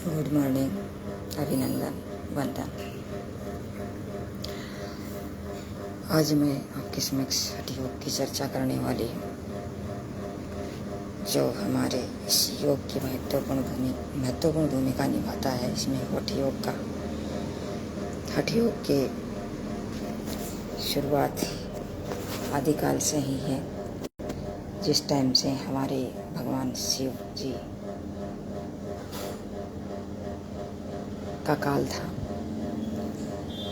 Good morning, अभिनंदन, वंदन। आज मैं आपके समक्ष हठ योग की चर्चा करने वाली हूँ, जो हमारे इस योग की महत्वपूर्ण भूमिका निभाता है। इसमें हठ योग के शुरुआत आदिकाल से ही है। जिस टाइम से हमारे भगवान शिव जी का काल था,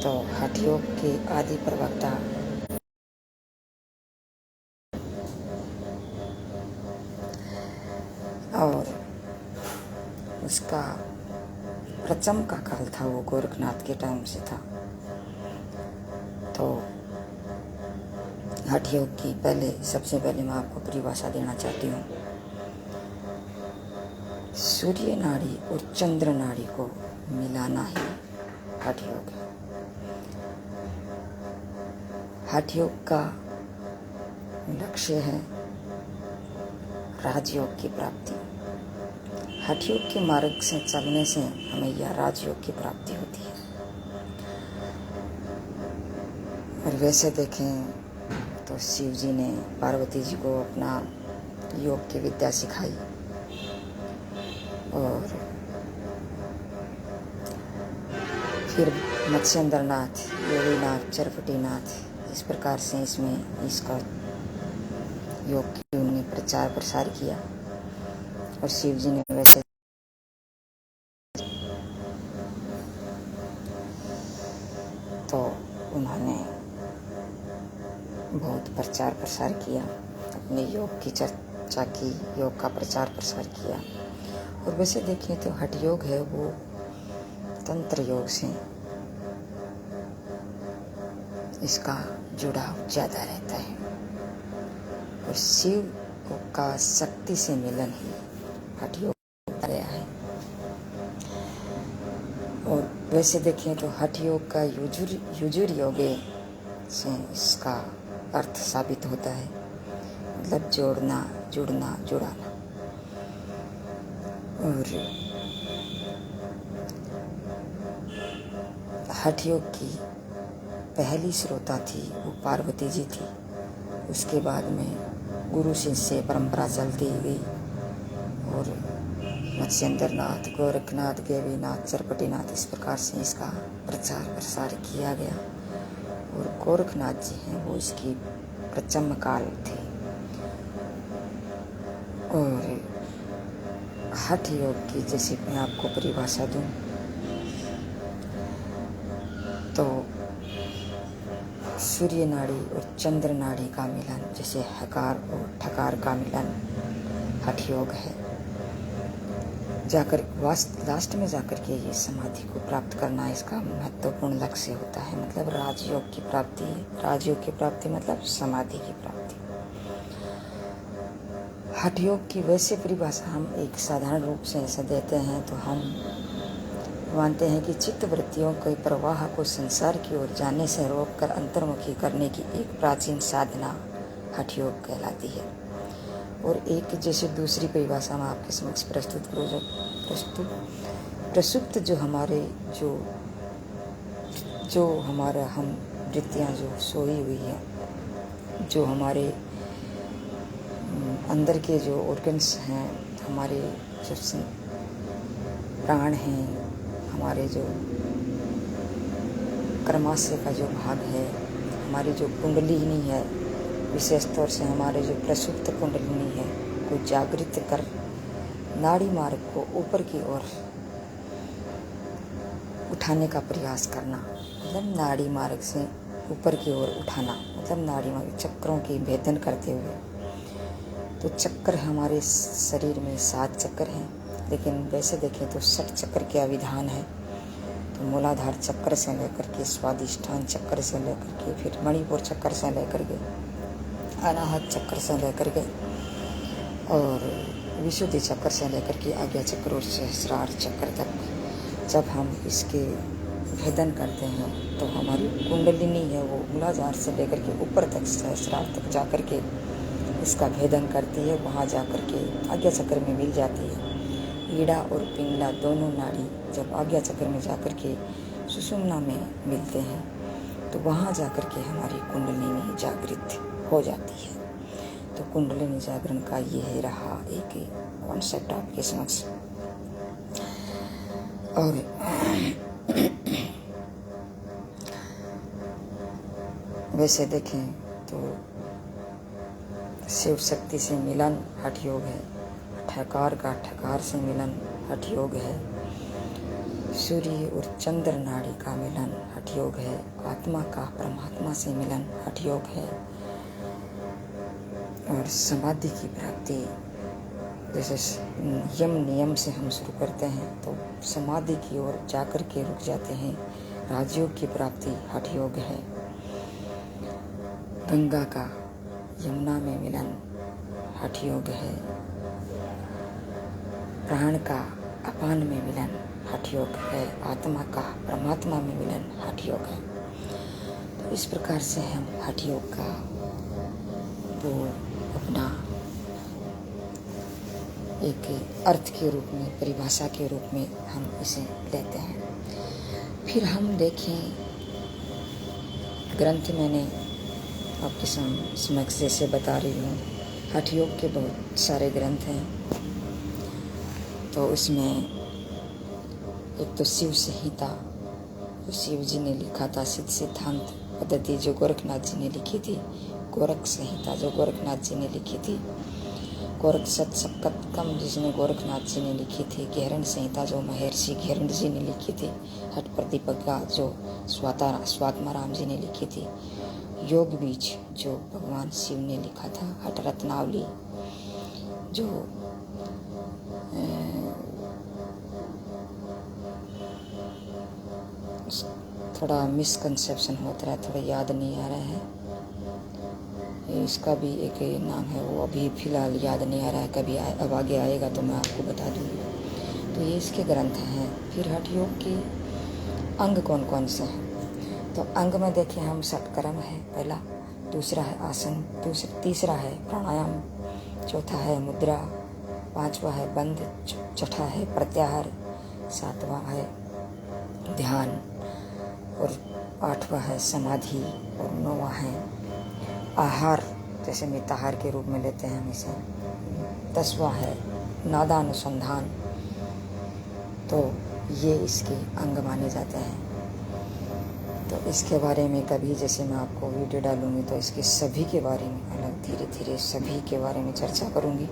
तो हठ योग के आदि प्रवक्ता और उसका प्रचम का काल था, वो गोरखनाथ के टाइम से था। तो हठ योग की सबसे पहले मैं आपको परिभाषा देना चाहती हूँ। सूर्य नाड़ी और चंद्र नाड़ी को मिलाना ही हठ योग है। हठ योग का लक्ष्य है राजयोग की प्राप्ति। हठ योग के मार्ग से चलने से हमें यह राजयोग की प्राप्ति होती है। और वैसे देखें तो शिव जी ने पार्वती जी को अपना योग की विद्या सिखाई, और फिर मत्स्येंद्रनाथ, योगीनाथ, चरपटीनाथ, इस प्रकार से इसका योग की उन्होंने प्रचार प्रसार किया। और शिव जी ने वैसे तो उन्होंने बहुत प्रचार प्रसार किया, अपने योग की चर्चा की, योग का प्रचार प्रसार किया। और वैसे देखें तो हठ योग है वो तंत्र योग से इसका जुड़ाव ज़्यादा रहता है, और शिव का शक्ति से मिलन ही हठ योग गया है। और वैसे देखें तो हठ योग का युजुर योगे से इसका अर्थ साबित होता है, मतलब जोड़ना, जुड़ना, जुड़ाना। और हठ योग की पहली श्रोता थी वो पार्वती जी थी। उसके बाद में गुरु शिष्य परंपरा चलती गई, और मत्स्येंद्रनाथ, गोरखनाथ, गैवीनाथ, चरपटीनाथ, इस प्रकार से इसका प्रचार प्रसार किया गया। और गोरखनाथ जी हैं वो इसकी प्रचम काल थे। और हठ योग की जैसे मैं आपको परिभाषा दूं तो सूर्य नाड़ी और चंद्र नाड़ी का मिलन, जैसे हकार और ठकार का मिलन हठ योग है। लास्ट में जाकर के ये समाधि को प्राप्त करना इसका महत्वपूर्ण लक्ष्य होता है, मतलब राजयोग की प्राप्ति। राजयोग की प्राप्ति मतलब समाधि की प्राप्ति। हठ योग की वैसे परिभाषा हम एक साधारण रूप से ऐसा देते हैं तो हम मानते हैं कि चित्त वृत्तियों के प्रवाह को संसार की ओर जाने से रोककर अंतर्मुखी करने की एक प्राचीन साधना हठ योग कहलाती है। और एक जैसे दूसरी परिभाषा में आपके समक्ष प्रसुप्त जो हमारा हम वृत्तियाँ जो सोई हुई है, जो हमारे अंदर के जो ऑर्गन्स हैं, हमारे जो प्राण हैं, हमारे जो कर्माशय का जो भाग है, हमारी जो कुंडलिनी है, विशेष तौर से हमारे जो प्रसुप्त कुंडलिनी है को जागृत कर नाड़ी मार्ग को ऊपर की ओर उठाने का प्रयास करना, मतलब नाड़ी मार्ग से ऊपर की ओर उठाना, मतलब नाड़ी मार्ग चक्रों की भेदन करते हुए। तो चक्र हमारे शरीर में 7 चक्र हैं, लेकिन वैसे देखें तो 60 चक्र के विधान है। तो मूलाधार चक्र से लेकर के स्वादिष्ठान चक्र से लेकर के फिर मणिपुर चक्र से लेकर के अनाहत चक्र से लेकर के और विशुद्धि चक्र से लेकर के आज्ञा चक्र और सहस्रार चक्र तक जब हम इसके भेदन करते हैं तो हमारी कुंडलिनी है वो मूलाधार से लेकर के ऊपर तक सहस्रार तक जाकर के इसका भेदन करती है। वहाँ जाकर के आज्ञा चक्र में मिल जाती है। ईड़ा और पिंगला दोनों नाड़ी जब आज्ञा चक्र में जाकर के सुषुम्ना में मिलते हैं तो वहाँ जाकर के हमारी कुंडलिनी जागृत हो जाती है। तो कुंडलिनी जागरण का ये रहा एक कॉन्सेप्ट आपके समक्ष। और वैसे देखें तो शिव शक्ति से मिलन हठ योग है, ठकार का ठकार से मिलन हठ योग है, सूर्य और चंद्र नाड़ी का मिलन हठ योग है, आत्मा का परमात्मा से मिलन हठ योग है, और समाधि की प्राप्ति जैसे यम नियम से हम शुरू करते हैं तो समाधि की ओर जाकर के रुक जाते हैं। राजयोग की प्राप्ति हठ योग है। गंगा का यमुना में मिलन हठ योग है। प्राण का अपान में मिलन हठ योग है। आत्मा का परमात्मा में मिलन हठ योग है। तो इस प्रकार से हम हठ योग का वो अपना एक अर्थ के रूप में, परिभाषा के रूप में हम इसे लेते हैं। फिर हम देखें ग्रंथ मैंने आपके समक्ष जैसे बता रही हूँ, हठ योग के बहुत सारे ग्रंथ हैं। तो उसमें एक तो शिव संहिता जो शिव जी ने लिखा था, सिद्ध सिद्धांत पद्धति जो गोरखनाथ जी ने लिखी थी, गोरख संहिता जो गोरखनाथ जी ने लिखी थी, गोरख सत्सप्तकम जिसने गोरखनाथ जी ने लिखी थी, घेरण संहिता जो महर्षि घेरण जी ने लिखी थी, हठ प्रदीपिका जो स्वात्माराम जी ने लिखी थी, योग बीज जो भगवान शिव ने लिखा था, हठ रत्नावली जो थोड़ा मिसकंसेप्शन होता है, थोड़ा याद नहीं आ रहा है, इसका भी एक नाम है, वो अभी फ़िलहाल याद नहीं आ रहा है, कभी अब आगे आएगा तो मैं आपको बता दूँगी। तो ये इसके ग्रंथ हैं। फिर हठ योग के अंग कौन कौन से हैं? तो अंग में देखें हम षटकर्म है पहला, दूसरा है आसन, तीसरा है प्राणायाम, चौथा है मुद्रा, पांचवा है बंद, छठा है प्रत्याहार, सातवां है ध्यान, और आठवां है समाधि, और नौवां है आहार जैसे मिताहार के रूप में लेते हैं हम इसे, 10वां है नादानुसंधान। तो ये इसके अंग माने जाते हैं। तो इसके बारे में कभी जैसे मैं आपको वीडियो डालूंगी तो इसके सभी के बारे में अलग धीरे धीरे सभी के बारे में चर्चा करूंगी।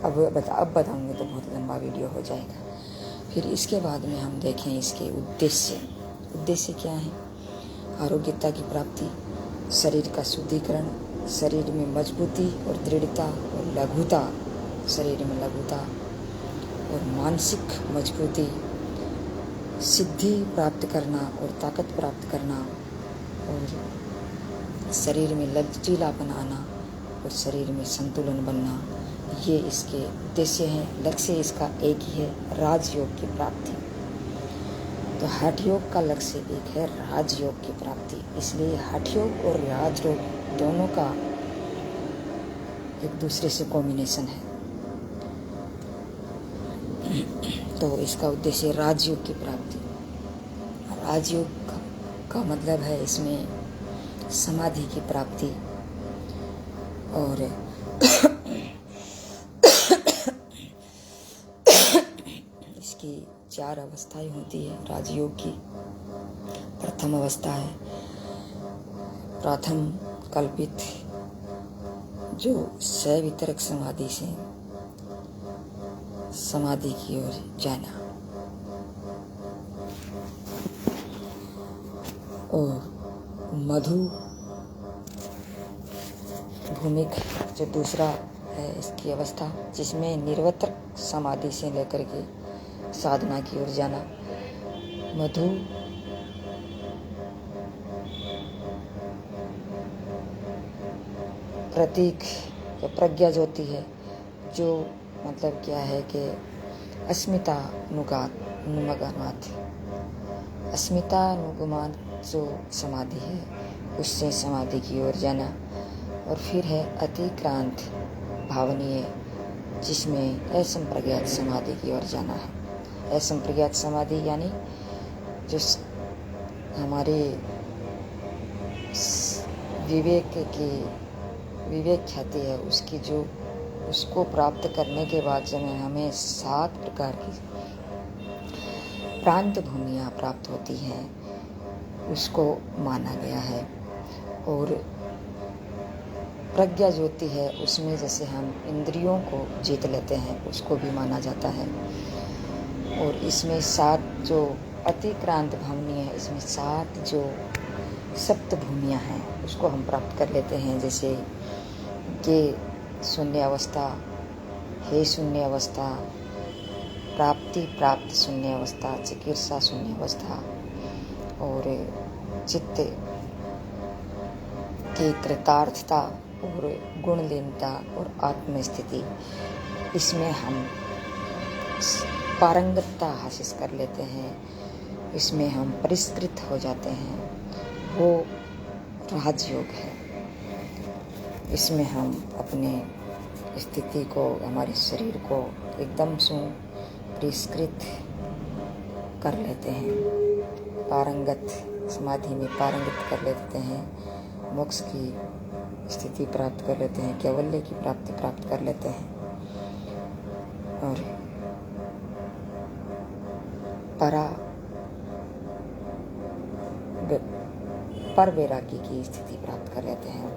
अब बताऊंगी तो बहुत लंबा वीडियो हो जाएगा। फिर इसके बाद में हम देखें इसके उद्देश्य क्या है? आरोग्यता की प्राप्ति, शरीर का शुद्धिकरण, शरीर में मजबूती और दृढ़ता और लघुता, शरीर में लघुता और मानसिक मजबूती, सिद्धि प्राप्त करना और ताकत प्राप्त करना, और शरीर में लचीलापन आना और शरीर में संतुलन बनना, ये इसके उद्देश्य हैं। लक्ष्य इसका एक ही है, राजयोग की प्राप्ति। तो हठ योग का लक्ष्य एक है, राजयोग की प्राप्ति। इसलिए हठ योग और राजयोग दोनों का एक दूसरे से कॉम्बिनेशन है। तो इसका उद्देश्य राजयोग की प्राप्ति। राजयोग का मतलब है इसमें समाधि की प्राप्ति, और इसकी 4 अवस्थाएं होती है राजयोग की। प्रथम अवस्था है प्रथम कल्पित जो सवितरक समाधि से समाधि की ओर जाना, और मधु भूमिक जो दूसरा है इसकी अवस्था, जिसमें निर्वत्र समाधि से लेकर के साधना की ओर जाना। मधु प्रतीक या प्रज्ञा ज्योति है, जो मतलब क्या है कि अस्मितानुगमान जो समाधि है उससे समाधि की ओर जाना। और फिर है अतिक्रांत भावनीय, जिसमें असंप्रज्ञात समाधि की ओर जाना है। असंप्रज्ञात समाधि यानी जो हमारे विवेक ख्याति है उसको प्राप्त करने के बाद में हमें 7 प्रकार की प्रांत भूमियाँ प्राप्त होती हैं, उसको माना गया है। और प्रज्ञा ज्योति है, उसमें जैसे हम इंद्रियों को जीत लेते हैं, उसको भी माना जाता है। और इसमें 7 जो अतिक्रांत भावनी है, इसमें 7 जो सप्त भूमियाँ हैं उसको हम प्राप्त कर लेते हैं। जैसे ये शून्य अवस्था, हे शून्य अवस्था, प्राप्त शून्य अवस्था, चिकित्सा शून्य अवस्था और चित्त की कृतार्थता और गुणलीनता और आत्मस्थिति, इसमें हम पारंगतता हासिल कर लेते हैं, इसमें हम परिष्कृत हो जाते हैं, वो राजयोग है। इसमें हम अपने स्थिति को, हमारे शरीर को एकदम से परिष्कृत कर लेते हैं, पारंगत समाधि में पारंगत कर लेते हैं, मोक्ष की स्थिति प्राप्त कर लेते हैं, कैवल्य की प्राप्ति प्राप्त कर लेते हैं और पर वैरागी की स्थिति प्राप्त कर लेते हैं।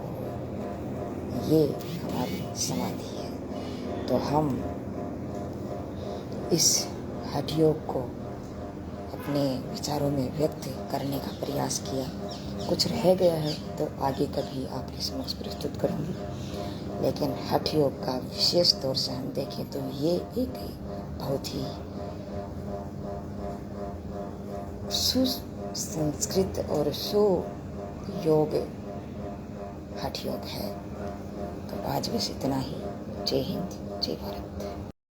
ये हमारी समाधि है। तो हम इस हठ योग को अपने विचारों में व्यक्त करने का प्रयास किया। कुछ रह गया है तो आगे कभी आपके समक्ष प्रस्तुत करूँगी, लेकिन हठ योग का विशेष तौर से हम देखें तो ये एक बहुत ही सुसंस्कृत और सुयोग हठ योग है। तो आज बस इतना ही। जय हिंद, जय भारत।